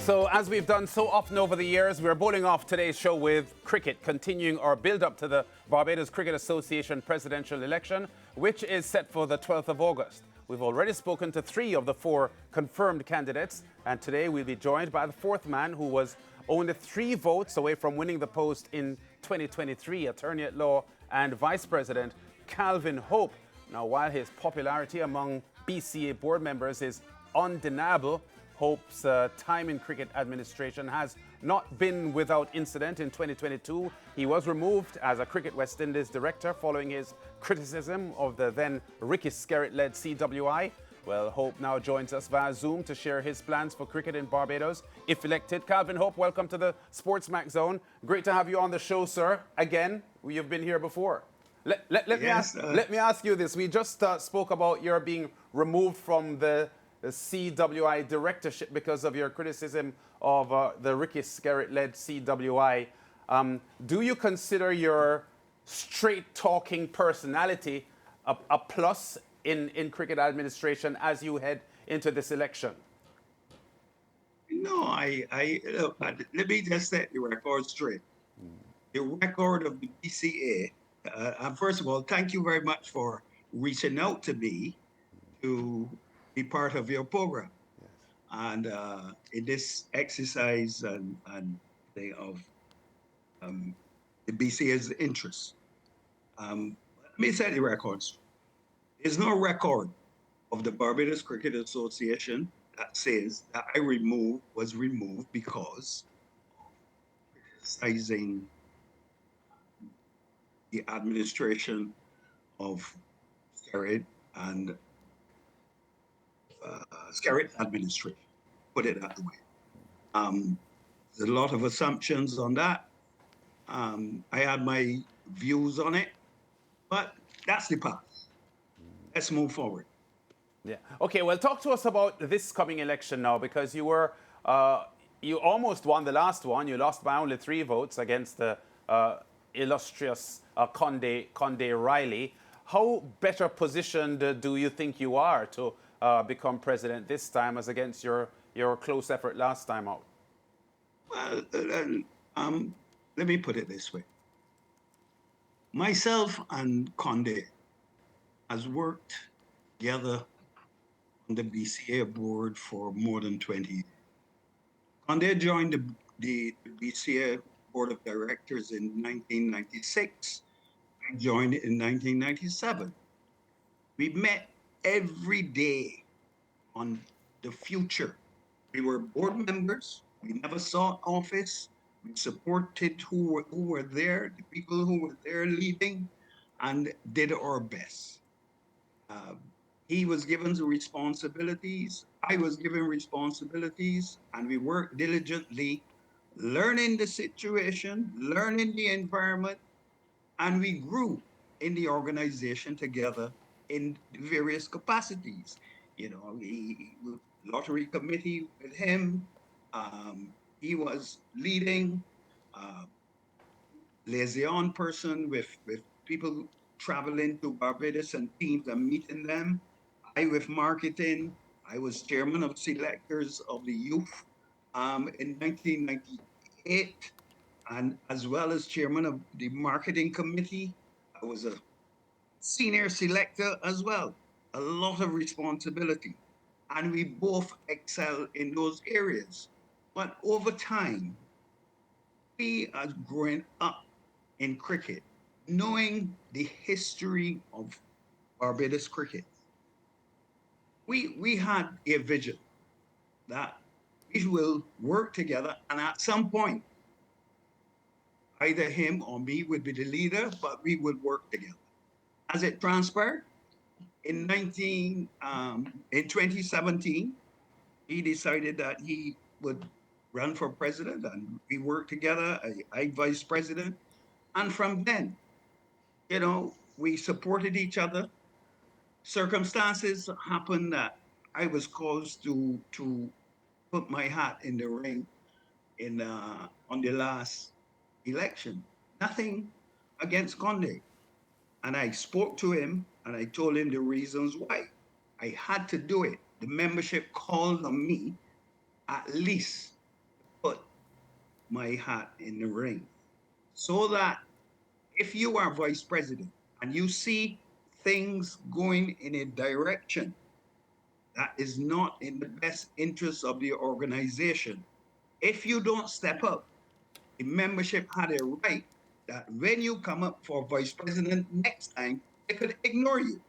So, as we've done so often over the years, we're bowling off today's show with cricket, continuing our build up to the Barbados Cricket Association presidential election, which is set for the 12th of August. We've already spoken to 3 of the 4 confirmed candidates, and today we'll be joined by the 4th man who was only 3 votes away from winning the post in 2023, Attorney at Law and Vice President Calvin Hope. Now, while his popularity among BCA board members is undeniable, Hope's time in cricket administration has not been without incident. In 2022, he was removed as a Cricket West Indies director following his criticism of the then Ricky Skerritt-led CWI. Well, Hope now joins us via Zoom to share his plans for cricket in Barbados, if elected. Calvin Hope, welcome to the SportsMax Zone. Great to have you on the show, sir. Again, you've been here before. Let me ask you this. We just spoke about your being removed from the CWI directorship because of your criticism of the Ricky Skerritt-led CWI. Do you consider your straight-talking personality a plus in cricket administration as you head into this election? No, let me just set the record straight. The record of the BCA, and first of all, thank you very much for reaching out to me to be part of your program. Yes. And in this exercise and thing of the BCA's interest. Let me set the records. There's no record of the Barbados Cricket Association that says that I was removed because of criticizing the administration of Skerritt and Skerritt administration, put it that way. There's a lot of assumptions on that. I had my views on it, but that's the path. Let's move forward. Yeah. Okay. Well, talk to us about this coming election now, because you almost won the last one. You lost by only 3 votes against the illustrious Conde Riley. How better positioned do you think you are to become president this time as against your close effort last time out? Well, let me put it this way. Myself and Conde has worked together on the BCA board for more than 20 years. Conde joined the BCA board of directors in 1996. I joined in 1997. We met every day on the future. We were board members. We never sought office. We supported who were there, the people who were there leading, and did our best. He was given the responsibilities. I was given responsibilities, and we worked diligently, learning the situation, learning the environment, and we grew in the organization together in various capacities. You know, the lottery committee with him, he was leading, liaison person with people traveling to Barbados and teams and meeting them. I with marketing. I was chairman of selectors of the youth in 1998, and as well as chairman of the marketing committee. I was a senior selector as well. A lot of responsibility. And we both excel in those areas. But over time, we are growing up in cricket, knowing the history of Barbados cricket. We had a vision that we will work together, and at some point, either him or me would be the leader, but we would work together. As it transpired, in 2017, he decided that he would run for president, and we worked together. I vice president, and from then, you know, we supported each other. Circumstances happened that I was caused to put my hat in the ring on the last election. Nothing against Conde. And I spoke to him and I told him the reasons why. I had to do it. The membership called on me at least my hat in the ring so that if you are vice president and you see things going in a direction that is not in the best interest of the organization, if you don't step up, the membership had a right that when you come up for vice president next time, they could ignore you.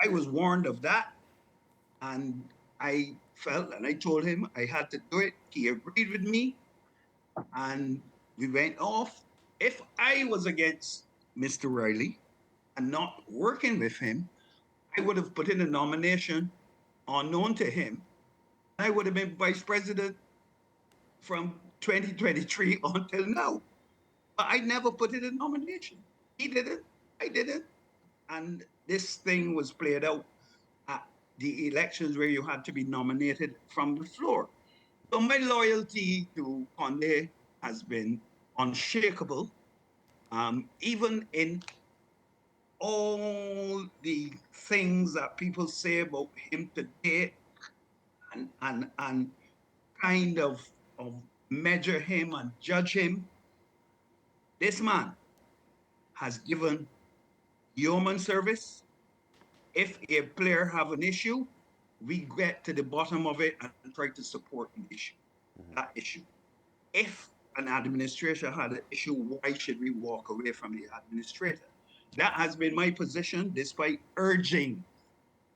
I was warned of that, and I felt and I told him I had to do it. He agreed with me, and we went off. If I was against Mr. Riley and not working with him, I would have put in a nomination unknown to him. I would have been vice president from 2023 until now. But I never put in a nomination. He did it. I did it. And this thing was played out at the elections where you had to be nominated from the floor. So my loyalty to Conde has been unshakable, even in all the things that people say about him today and kind of measure him and judge him. This man has given human service. If a player have an issue, we get to the bottom of it and try to support the issue, that issue. If an administrator had an issue, why should we walk away from the administrator? That has been my position, despite urging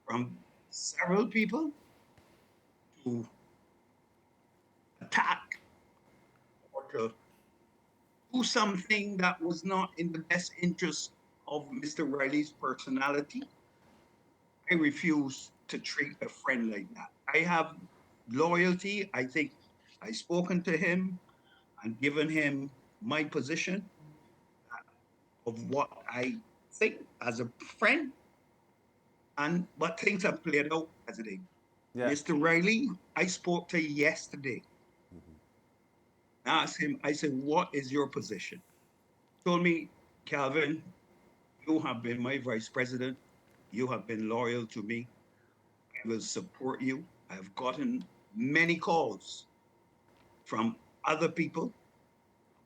from several people to attack or to do something that was not in the best interest of Mr. Riley's personality. I refuse to treat a friend like that. I have loyalty. I think I've spoken to him and given him my position of what I think as a friend, and but things have played out as it is. Yeah. Mr. Riley, I spoke to yesterday. I asked him, I said, what is your position? He told me, Calvin, you have been my vice president. You have been loyal to me. I will support you. I've gotten many calls from other people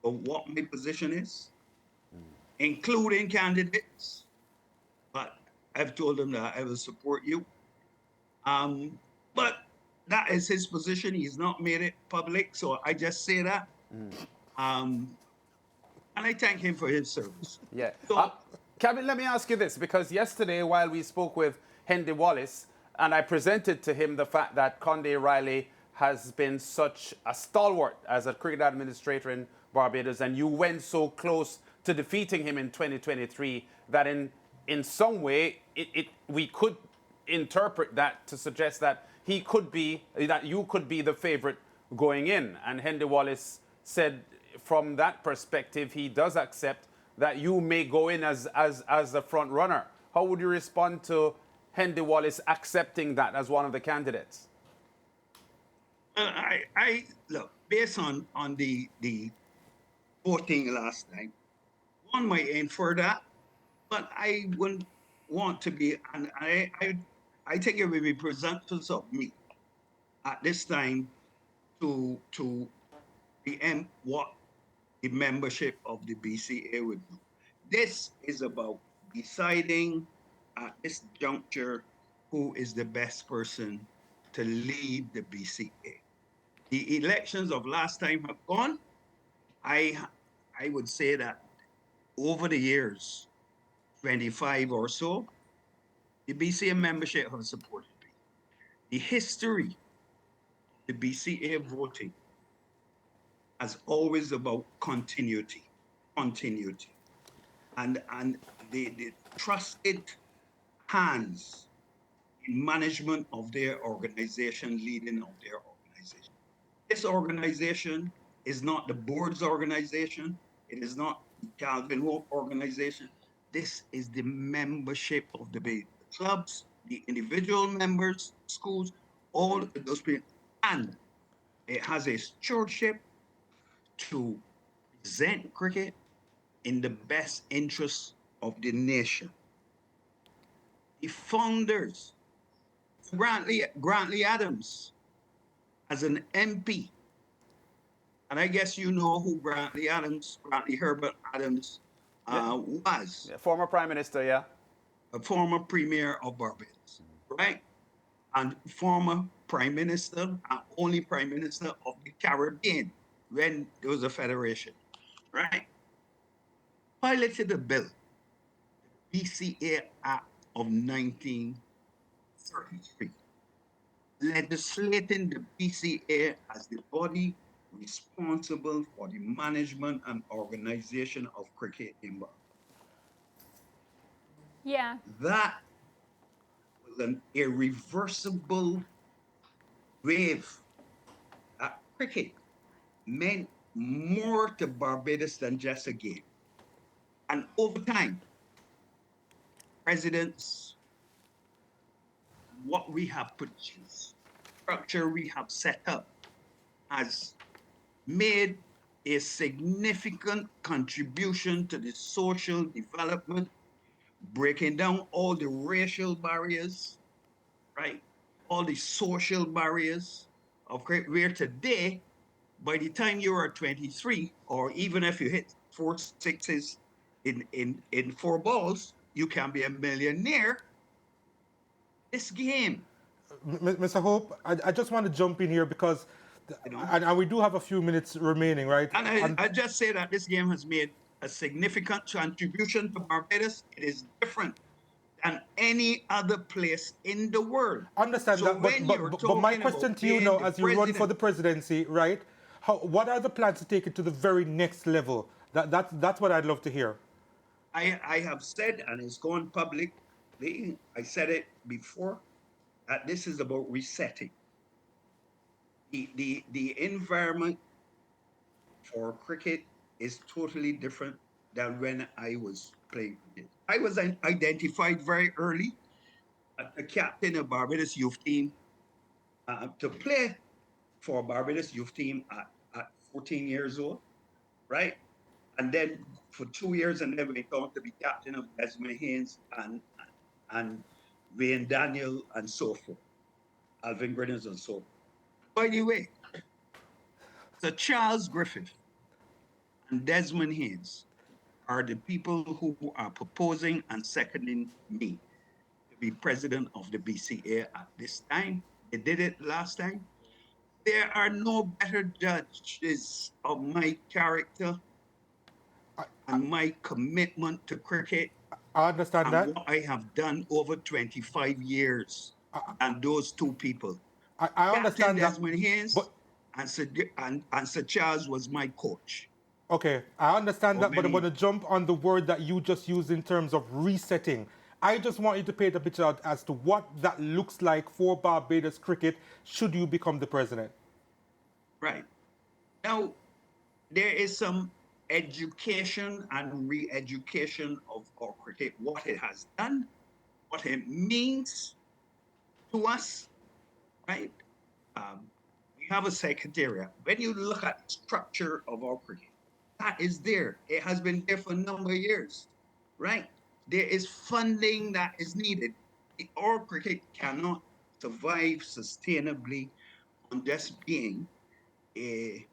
of what my position is, including candidates. But I've told them that I will support you. But that is his position. He's not made it public, so I just say that. And I thank him for his service. Yeah. So, Kevin, let me ask you this, because yesterday while we spoke with Hendy Wallace, and I presented to him the fact that Conde Riley has been such a stalwart as a cricket administrator in Barbados, and you went so close to defeating him in 2023 that in some way we could interpret that to suggest that you could be the favorite going in. And Hendy Wallace said from that perspective he does accept that you may go in as the front runner. How would you respond to Hendy Wallace accepting that as one of the candidates? I look, based on the voting last night, one might infer that, but I wouldn't want to be, and I think it would be presumptuous of me at this time to preempt what the membership of the BCA would do. This is about deciding at this juncture who is the best person to lead the BCA. The elections of last time have gone. I would say that over the years, 25 or so, the BCA membership have supported me. The history of the BCA voting has always about continuity, and the trusted hands in management of their organization, leading of their organization. This organization is not the board's organization. It is not the Calvin Hope organization. This is the membership of the clubs, the individual members, schools, all those people. And it has a stewardship to present cricket in the best interests of the nation. The founders, Grantley Adams, as an MP, And I guess you know who Grantley Herbert Adams Yeah, was, yeah, former Prime Minister, yeah. a former premier of Barbados, right? And former prime minister and only prime minister of the Caribbean when there was a federation, right? Piloted a bill, BCA Act of 1933, legislating the BCA as the body responsible for the management and organization of cricket in Barbados. Yeah. That was an irreversible wave. Cricket meant more to Barbados than just a game. And over time, presidents, what we have produced, structure we have set up, has made a significant contribution to the social development, breaking down all the racial barriers, right? All the social barriers of where today, by the time you are 23, or even if you hit 4 sixes in 4 balls, you can be a millionaire. This game, Mr. Hope, I just want to jump in here because, you know, and we do have a few minutes remaining, right? and I just say that this game has made a significant contribution to Barbados. It is different than any other place in the world. Understand So that, when you're but my talking question about to you being now, the as you run for the president, presidency, right? What are the plans to take it to the very next level? That's what I'd love to hear. I have said, and it's gone publicly, I said it before, that this is about resetting. The environment for cricket is totally different than when I was playing cricket. I was identified very early as the captain of Barbados youth team to play for Barbados youth team at 14 years old, right? And then for 2 years, and then went on to be captain of Desmond Haynes and Wayne Daniel and so forth, Alvin Grinners and so forth. By the way, so Charles Griffith and Desmond Haynes are the people who are proposing and seconding me to be president of the BCA at this time. They did it last time. There are no better judges of my character and my commitment to cricket I understand and that. what I have done over 25 years than those two people. I Captain understand that, Desmond Haynes but and Sir Charles was my coach okay, I understand for that, but I many want to years. jump on the word that you just used in terms of resetting. I just want you to paint a picture out as to what that looks like for Barbados cricket should you become the president. Right. Now, there is some education and re-education of our cricket, what it has done, what it means to us, right? We have a secretariat. When you look at the structure of our cricket, that is there. It has been there for a number of years, right? There is funding that is needed. Our cricket cannot survive sustainably on just being a,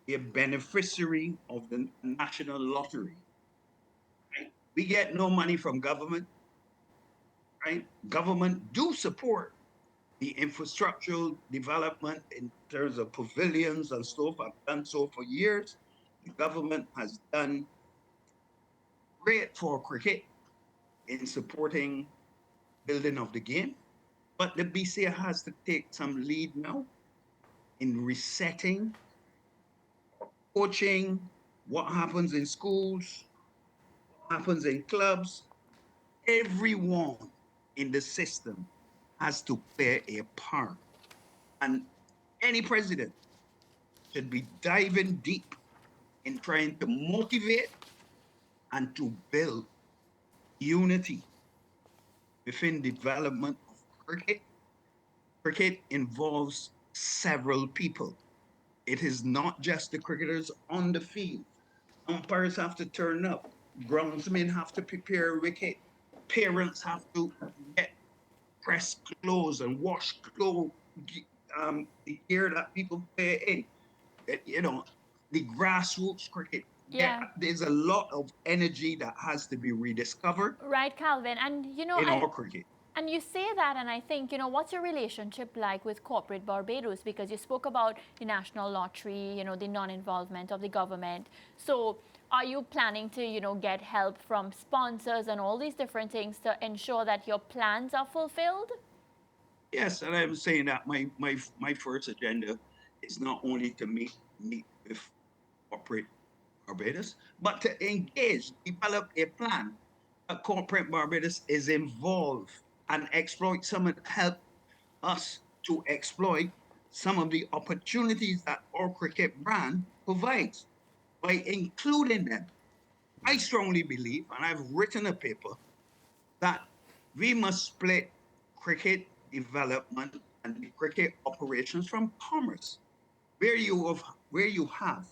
a beneficiary of the national lottery. Right? We get no money from government, right? Government do support the infrastructural development in terms of pavilions and stuff. I've done so for years. The government has done great for cricket in supporting building of the game, but the BCA has to take some lead now in resetting, coaching, what happens in schools, what happens in clubs. Everyone in the system has to play a part. And any president should be diving deep in trying to motivate and to build unity within development of cricket. Cricket involves several people. It is not just the cricketers on the field. Umpires have to turn up. Groundsmen have to prepare a wicket. Parents have to get press clothes and wash clothes, the gear that people play in. You know, the grassroots cricket. Yeah. There's a lot of energy that has to be rediscovered Right, Calvin. And, in our cricket. And you say that, and I think, what's your relationship like with corporate Barbados? Because you spoke about the national lottery, the non-involvement of the government. So are you planning to, get help from sponsors and all these different things to ensure that your plans are fulfilled? Yes, and I'm saying that my first agenda is not only to meet with corporate Barbados, but to engage, develop a plan that corporate Barbados is involved and help us to exploit some of the opportunities that our cricket brand provides by including them. I strongly believe, and I've written a paper, that we must split cricket development and the cricket operations from commerce, where you have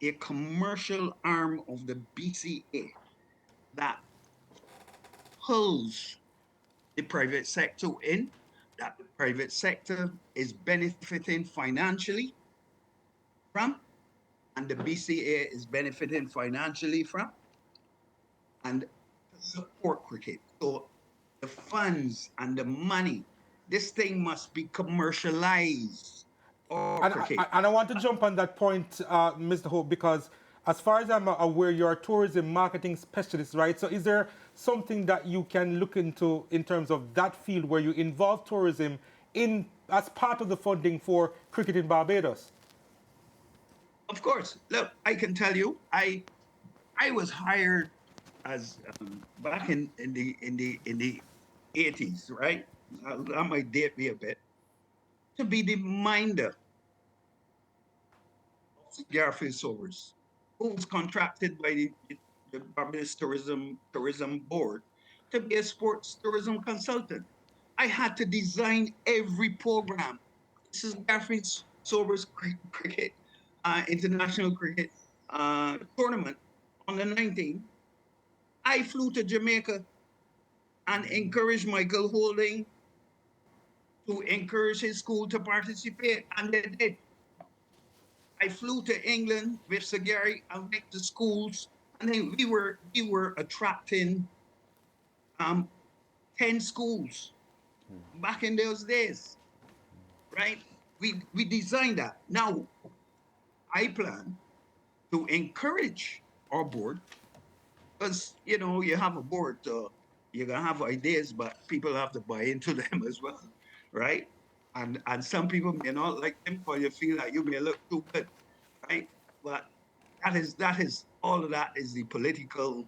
a commercial arm of the BCA that pulls the private sector in, that the private sector is benefiting financially from, and the BCA is benefiting financially from, and support cricket. So the funds and the money, this thing must be commercialized. And I want to jump on that point, Mr. Hope, because as far as I'm aware, you're a tourism marketing specialist, right? So is there something that you can look into in terms of that field where you involve tourism as part of the funding for cricket in Barbados? Of course. Look, I can tell you, I was hired as back in the 80s, right? That might date me a bit, to be the minder of Garfield Sobers, who was contracted by the Barbados Tourism Board to be a sports tourism consultant. I had to design every program. This is Garfield Sobers cricket, international cricket tournament on the 19th. I flew to Jamaica and encouraged Michael Holding to encourage his school to participate, and they did. I flew to England with Sir Gary and went to schools, and then we were attracting 10 schools back in those days, right? We designed that. Now, I plan to encourage our board, because you have a board, you're gonna have ideas, but people have to buy into them as well, right? And some people may not like them, or you feel like you may look too good, right? But that is all of that is the political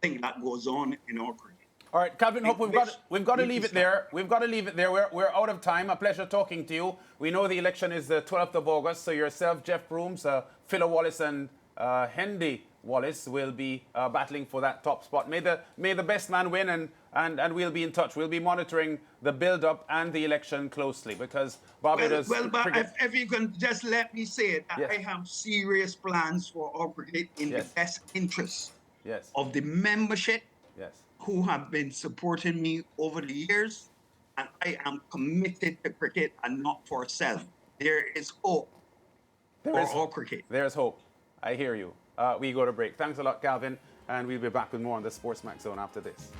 thing that goes on in our cricket. All right, Calvin Hope, we've got to leave it there. We've got to leave it there. We're out of time. A pleasure talking to you. We know the election is the 12th of August, so yourself, Jeff Brooms, Philo Wallace, and Hendy Wallace will be battling for that top spot. May the best man win, and we'll be in touch. We'll be monitoring the build-up and the election closely, because Barbados... But if you can just let me say it, yes. I have serious plans for our cricket in yes. the best interest yes. of the membership yes. who have been supporting me over the years, and I am committed to cricket and not for self. There is hope for our cricket. There's hope. I hear you. We go to break. Thanks a lot, Calvin, and we'll be back with more on the SportsMax Zone after this.